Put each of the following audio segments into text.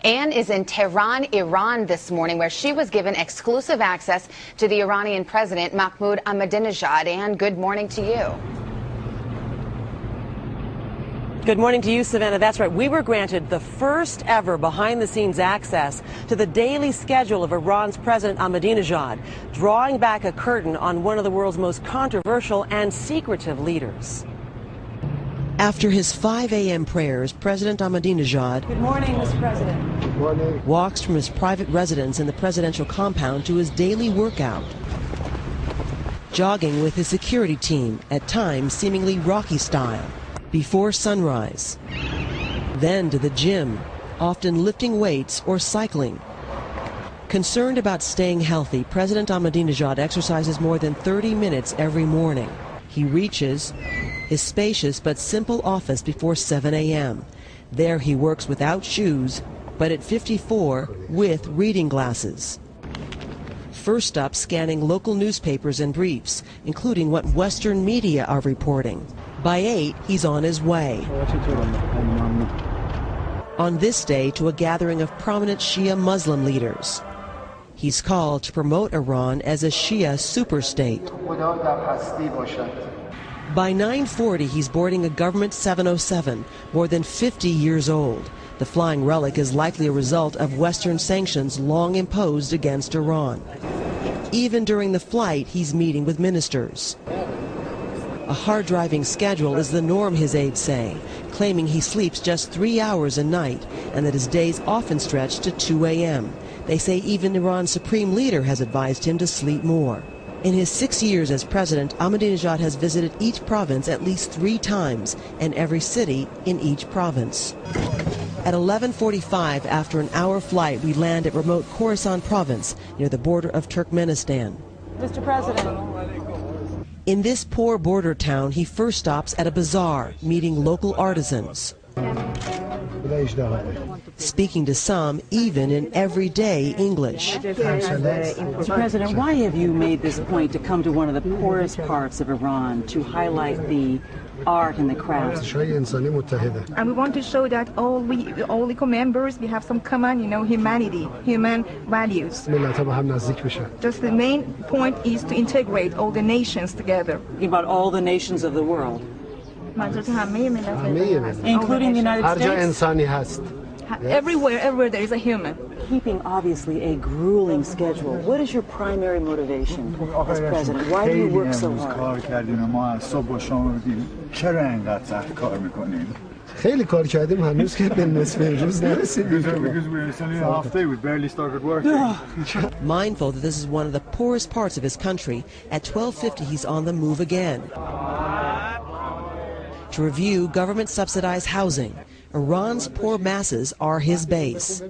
Anne is in Tehran, Iran this morning, where she was given exclusive access to the Iranian president, Mahmoud Ahmadinejad. Anne, good morning to you. Good morning to you, Savannah. That's right. We were granted the first ever behind-the-scenes access to the daily schedule of Iran's President Ahmadinejad, drawing back a curtain on one of the world's most controversial and secretive leaders. After his 5 a.m. prayers, President Ahmadinejad Good morning, Mr. President. Good morning. Walks from his private residence in the presidential compound to his daily workout, jogging with his security team, at times seemingly Rocky style, before sunrise. Then to the gym, often lifting weights or cycling. Concerned about staying healthy, President Ahmadinejad exercises more than 30 minutes every morning. He reaches his spacious but simple office before 7 a.m. There he works without shoes, but at 54 with reading glasses. First up, scanning local newspapers and briefs, including what Western media are reporting. By 8, he's on his way. On this day, to a gathering of prominent Shia Muslim leaders. He's called to promote Iran as a Shia superstate. By 9:40, he's boarding a government 707, more than 50 years old. The flying relic is likely a result of Western sanctions long imposed against Iran. Even during the flight, he's meeting with ministers. A hard-driving schedule is the norm, his aides say, claiming he sleeps just 3 hours a night and that his days often stretch to 2 a.m. They say even Iran's supreme leader has advised him to sleep more. In his 6 years as president, Ahmadinejad has visited each province at least 3 times and every city in each province. At 11:45, after an hour flight, we land at remote Khorasan province near the border of Turkmenistan. Mr. President. In this poor border town, he first stops at a bazaar, meeting local artisans. Speaking to some, even in everyday English. Mr. President, why have you made this point to come to one of the poorest parts of Iran to highlight the art and the crafts? And we want to show that all eco members, we have some common, humanity, human values. Just the main point is to integrate all the nations together. About all the nations of the world, including the United States? Everywhere there is a human. Keeping obviously a grueling schedule, what is your primary motivation as president? Why do you work so hard? Because we're only half day, we barely started working. Mindful that this is one of the poorest parts of his country, at 12:50 he's on the move again to review government-subsidized housing. Iran's poor masses are his base.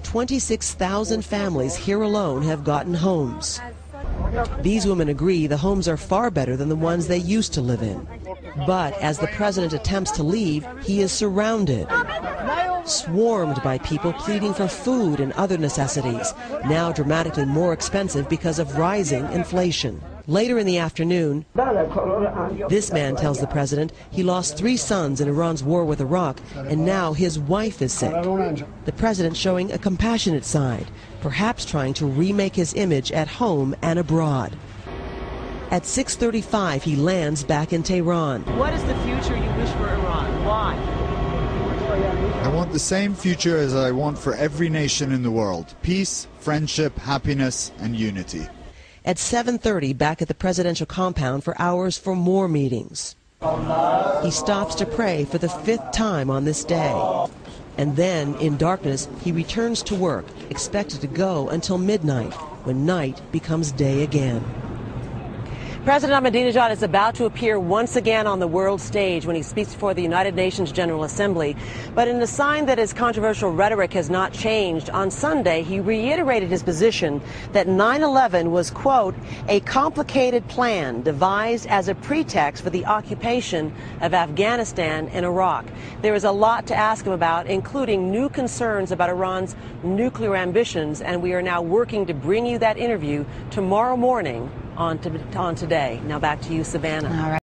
26,000 families here alone have gotten homes. These women agree the homes are far better than the ones they used to live in. But as the president attempts to leave, he is surrounded, swarmed by people pleading for food and other necessities, now dramatically more expensive because of rising inflation. Later in the afternoon, this man tells the president he lost 3 sons in Iran's war with Iraq, and now his wife is sick. The president showing a compassionate side, perhaps trying to remake his image at home and abroad. At 6:35, he lands back in Tehran. What is the future you wish for Iran? Why? I want the same future as I want for every nation in the world: peace, friendship, happiness, and unity. At 7:30, back at the presidential compound for hours for more meetings. He stops to pray for the 5th time on this day. And then, in darkness, he returns to work, expected to go until midnight, when night becomes day again. President Ahmadinejad is about to appear once again on the world stage when he speaks before the United Nations General Assembly. But in a sign that his controversial rhetoric has not changed, on Sunday he reiterated his position that 9/11 was, quote, a complicated plan devised as a pretext for the occupation of Afghanistan and Iraq. There is a lot to ask him about, including new concerns about Iran's nuclear ambitions, and we are now working to bring you that interview tomorrow morning on Today. Now back to you, Savannah. All right.